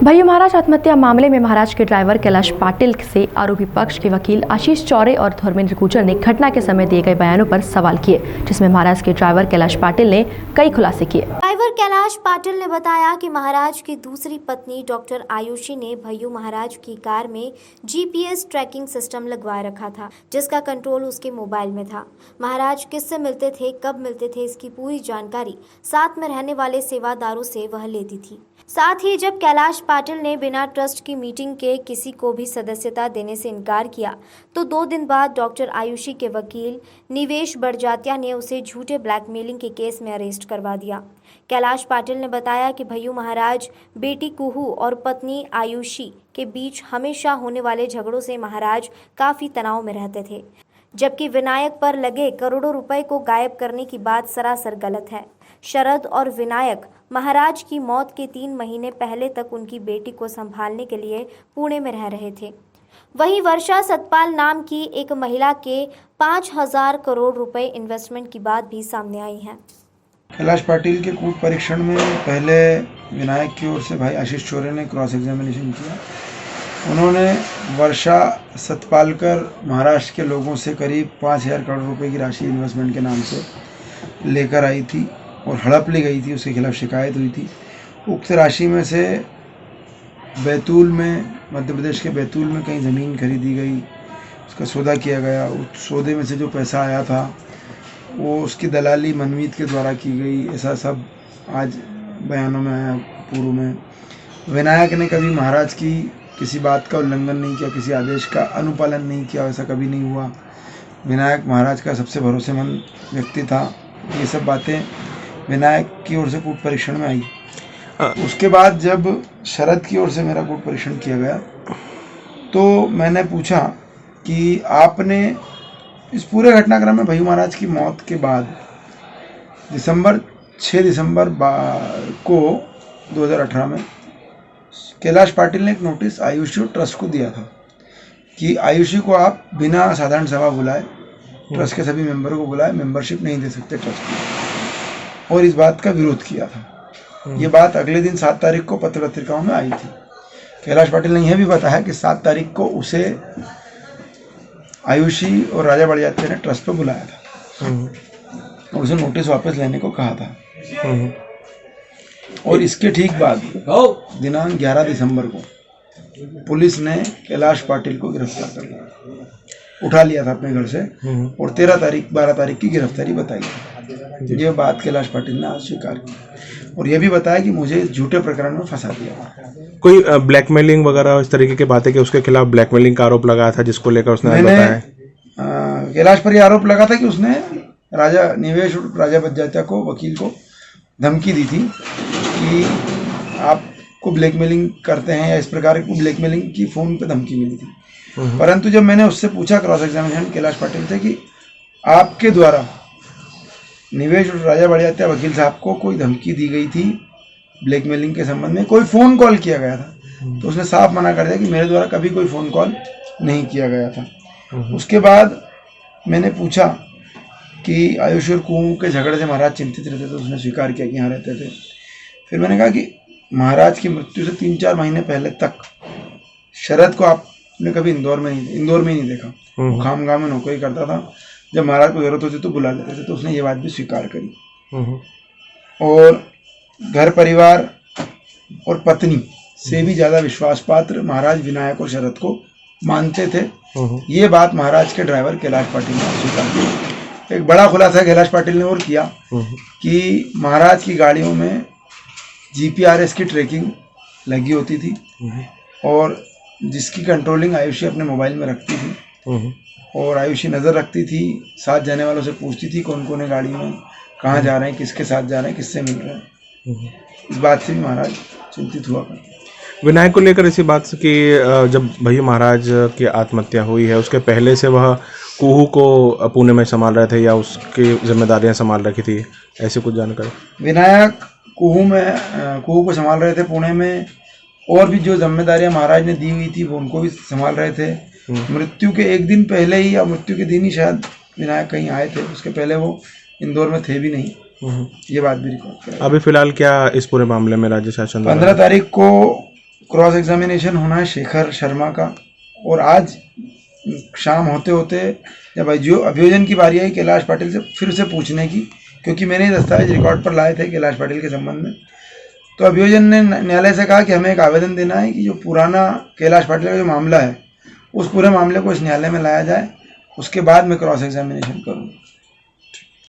भैयू महाराज आत्महत्या मामले में महाराज के ड्राइवर कैलाश पाटिल से आरोपी पक्ष के वकील आशीष चौरे और धर्मेंद्र गुर्जर ने घटना के समय दिए गए बयानों पर सवाल किए, जिसमें महाराज के ड्राइवर कैलाश पाटिल ने कई खुलासे किए। ड्राइवर कैलाश पाटिल ने बताया कि महाराज की दूसरी पत्नी डॉक्टर आयुषी ने भैयू महाराज की कार में GPS ट्रैकिंग सिस्टम लगवा रखा था, जिसका कंट्रोल उसके मोबाइल में था। महाराज किससे मिलते थे, कब मिलते थे, इसकी पूरी जानकारी साथ में रहने वाले सेवादारों से वह लेती थी। साथ ही जब कैलाश पाटिल ने बिना ट्रस्ट की मीटिंग के किसी को भी सदस्यता देने से इनकार किया, तो 2 दिन बाद डॉक्टर आयुषी के वकील निवेश बड़जात्या ने उसे झूठे ब्लैकमेलिंग के केस में अरेस्ट करवा दिया। कैलाश पाटिल ने बताया कि भैयू महाराज बेटी कुहू और पत्नी आयुषी के बीच हमेशा होने वाले झगड़ों से महाराज काफ़ी तनाव में रहते थे, जबकि विनायक पर लगे करोड़ों रुपए को गायब करने की बात सरासर गलत है। शरद और विनायक महाराज की मौत के 3 महीने पहले तक उनकी बेटी को संभालने के लिए पुणे में रह रहे थे। वहीं वर्षा सतपाल नाम की एक महिला के 5,000 करोड़ रुपए इन्वेस्टमेंट की बात भी सामने आई है। कैलाश पाटिल के कूट परीक्षण में पहले विनायक की ओर से भाई आशीष चौरे ने क्रॉस एग्जामिनेशन किया। उन्होंने वर्षा सतपालकर महाराष्ट्र के लोगों से करीब 5,000 करोड़ रुपए की राशि इन्वेस्टमेंट के नाम से लेकर आई थी और हड़प ली गई थी, उसके खिलाफ शिकायत हुई थी। उक्त राशि में से बैतूल में, मध्य प्रदेश के बैतूल में कहीं ज़मीन खरीदी गई, उसका सौदा किया गया। उस सौदे में से जो पैसा आया था वो उसकी दलाली मनमीत के द्वारा की गई, ऐसा सब आज बयानों में आया। पूर्व में विनायक ने कभी महाराज की किसी बात का उल्लंघन नहीं किया, किसी आदेश का अनुपालन नहीं किया, वैसा कभी नहीं हुआ। विनायक महाराज का सबसे भरोसेमंद व्यक्ति था। ये सब बातें विनायक की ओर से कूट परीक्षण में आई। उसके बाद जब शरद की ओर से मेरा कूट परीक्षण किया गया तो मैंने पूछा कि आपने इस पूरे घटनाक्रम में भैयू महाराज की मौत के बाद 6 दिसंबर को 2018 में कैलाश पाटिल ने एक नोटिस आयुषी ट्रस्ट को दिया था कि आयुषी को आप बिना साधारण सभा बुलाए ट्रस्ट के सभी मेंबरों को बुलाए मेंबरशिप नहीं दे सकते ट्रस्ट की, और इस बात का विरोध किया था। ये बात अगले दिन 7 तारीख को पत्र पत्रिकाओं में आई थी। कैलाश पाटिल ने यह भी बताया कि 7 तारीख को उसे आयुषी और राजा बड़जात्या ने ट्रस्ट पर बुलाया था और उसे नोटिस वापस लेने को कहा था। और इसके ठीक बाद दिनांक 11 दिसंबर को पुलिस ने कैलाश पाटिल को गिरफ्तार कर लिया, उठा लिया था अपने घर से और 12 तारीख की गिरफ्तारी बताई। ये बात कैलाश पाटिल ने आज स्वीकार की और यह भी बताया कि मुझे इस झूठे प्रकरण में फंसा दिया। कोई ब्लैकमेलिंग वगैरह इस तरीके की बातें कि उसके खिलाफ ब्लैकमेलिंग का आरोप लगाया था, जिसको लेकर उसने बताया। कैलाश पर यह आरोप लगा था कि उसने निवेश राजा बड़जात्या को, वकील को धमकी दी थी कि आपको ब्लैकमेलिंग करते हैं या इस प्रकार की ब्लैकमेलिंग की फ़ोन पे धमकी मिली थी। परंतु जब मैंने उससे पूछा क्रॉस एग्जामिनेशन कैलाश पाटिल से कि आपके द्वारा निवेश और राजा बड़जात्या वकील साहब को कोई धमकी दी गई थी ब्लैकमेलिंग के संबंध में, कोई फ़ोन कॉल किया गया था, तो उसने साफ मना कर दिया कि मेरे द्वारा कभी कोई फ़ोन कॉल नहीं किया गया था। उसके बाद मैंने पूछा कि आयुषी और कुहू के झगड़े से महाराज चिंतित रहते थे, तो उसने स्वीकार किया कि यहाँ रहते थे। फिर मैंने कहा कि महाराज की मृत्यु से 3-4 महीने पहले तक शरद को आपने कभी इंदौर में नहीं देखा। वो खामगांव में नौकरी करता था, जब महाराज को जरूरत होती तो बुला लेते थे, तो उसने ये बात भी स्वीकार करी। और घर परिवार और पत्नी से भी ज़्यादा विश्वास पात्र महाराज विनायक और शरद को मानते थे। ये बात महाराज के ड्राइवर कैलाश पाटिल ने स्वीकार की। एक बड़ा खुलासा कैलाश पाटिल ने और किया कि महाराज की गाड़ियों में GPRS की ट्रैकिंग लगी होती थी और जिसकी कंट्रोलिंग आयुषी अपने मोबाइल में रखती थी और आयुषी नज़र रखती थी, साथ जाने वालों से पूछती थी कौन कौन है गाड़ी में, कहाँ जा रहे हैं, किसके साथ जा रहे हैं, किससे मिल रहे हैं। इस बात से भी महाराज चिंतित हुआ करते। विनायक को लेकर इसी बात से कि जब भैयू महाराज की आत्महत्या हुई है उसके पहले से वह कुहू को पुणे में संभाल रहे थे या उसकी जिम्मेदारियां संभाल रखी थी, ऐसी कुछ जानकारी? विनायक कुहू को संभाल रहे थे पुणे में, और भी जो जिम्मेदारियां महाराज ने दी हुई थी वो उनको भी संभाल रहे थे। मृत्यु के एक दिन पहले ही या मृत्यु के दिन ही शायद विनायक कहीं आए थे, उसके पहले वो इंदौर में थे भी नहीं। ये बात भी रिकॉर्ड किया। अभी फिलहाल क्या इस पूरे मामले में राज्य शासन 15 तारीख को क्रॉस एग्जामिनेशन होना है शेखर शर्मा का, और आज शाम होते होते जब अभियोजन की बारी आई कैलाश पाटिल से फिर से पूछने की, क्योंकि मैंने ये दस्तावेज रिकॉर्ड पर लाए थे कैलाश पाटिल के संबंध में, तो अभियोजन ने न्यायालय से कहा कि हमें एक आवेदन देना है कि जो पुराना कैलाश पाटिल का जो मामला है उस पूरे मामले को इस न्यायालय में लाया जाए, उसके बाद मैं क्रॉस एग्जामिनेशन करूँ।